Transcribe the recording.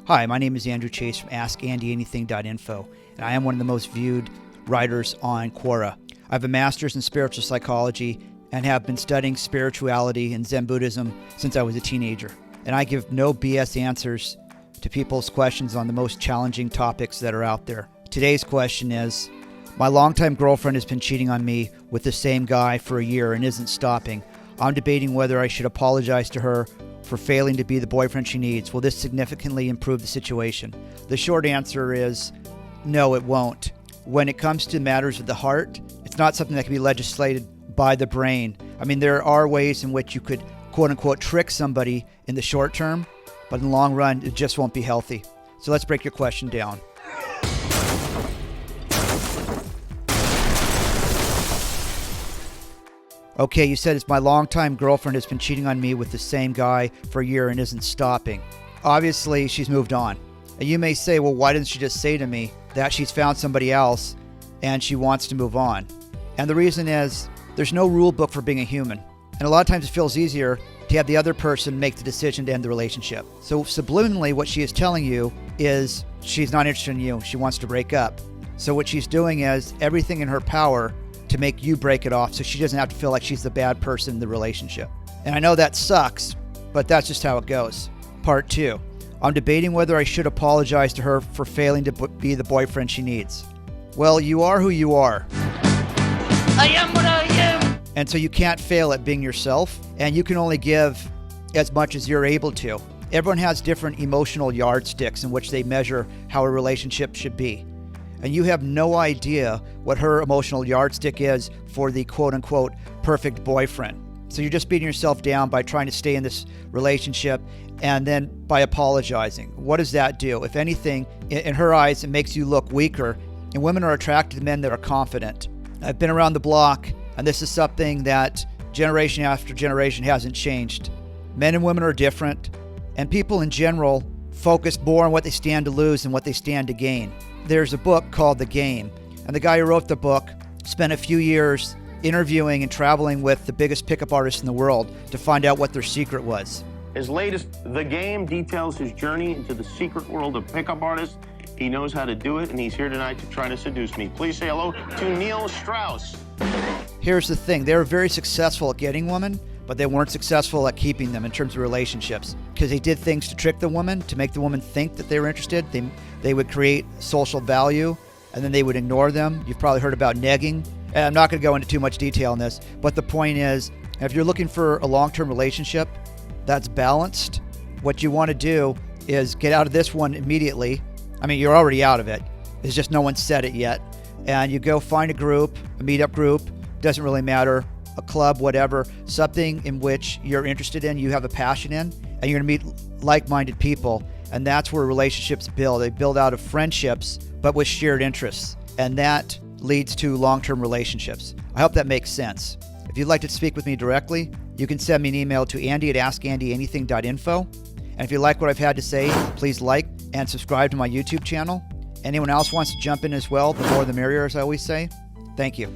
Hi, my name is Andrew Chase from AskAndyAnything.info, and I am one of the most viewed writers on Quora. I have a master's in spiritual psychology and have been studying spirituality and Zen Buddhism since I was a teenager. And I give no BS answers to people's questions on the most challenging topics that are out there. Today's question is, my longtime girlfriend has been cheating on me with the same guy for a year and isn't stopping. I'm debating whether I should apologize to her for failing to be the boyfriend she needs. Will this significantly improve the situation? The short answer is no, it won't. When it comes to matters of the heart, it's not something that can be legislated by the brain. I mean, there are ways in which you could, quote unquote, trick somebody in the short term, but in the long run, it just won't be healthy. So let's break your question down. Okay, you said it's my longtime girlfriend has been cheating on me with the same guy for a year and isn't stopping. Obviously, she's moved on. And you may say, well, why didn't she just say to me that she's found somebody else and she wants to move on? And the reason is there's no rule book for being a human. And a lot of times it feels easier to have the other person make the decision to end the relationship. So subliminally, what she is telling you is she's not interested in you. She wants to break up. So what she's doing is everything in her power to make you break it off so she doesn't have to feel like she's the bad person in the relationship. And I know that sucks, but that's just how it goes. Part 2. I'm debating whether I should apologize to her for failing to be the boyfriend she needs. Well, you are who you are. I am what I am. And so you can't fail at being yourself, and you can only give as much as you're able to. Everyone has different emotional yardsticks in which they measure how a relationship should be. And you have no idea what her emotional yardstick is for the quote-unquote perfect boyfriend. So you're just beating yourself down by trying to stay in this relationship and then by apologizing. What does that do? If anything, in her eyes, it makes you look weaker, and women are attracted to men that are confident. I've been around the block, and this is something that generation after generation hasn't changed. Men and women are different, and people in general focus more on what they stand to lose than what they stand to gain. There's a book called The Game, and the guy who wrote the book spent a few years interviewing and traveling with the biggest pickup artists in the world to find out what their secret was. His latest, The Game, details his journey into the secret world of pickup artists. He knows how to do it, and he's here tonight to try to seduce me. Please say hello to Neil Strauss. Here's the thing. They were very successful at getting women, but they weren't successful at keeping them in terms of relationships because they did things to trick the woman, to make the woman think that they were interested. They would create social value, and then they would ignore them. You've probably heard about negging. And I'm not going to go into too much detail on this, but the point is, if you're looking for a long-term relationship that's balanced, what you want to do is get out of this one immediately. I mean, you're already out of it. It's just no one said it yet. And you go find a group, a meetup group, doesn't really matter, a club, whatever, something in which you're interested in, you have a passion in, and you're going to meet like-minded people. And that's where relationships build. They build out of friendships, but with shared interests. And that leads to long-term relationships. I hope that makes sense. If you'd like to speak with me directly, you can send me an email to andy@askandyandything.info. And if you like what I've had to say, please like and subscribe to my YouTube channel. Anyone else wants to jump in as well, the more the merrier, as I always say. Thank you.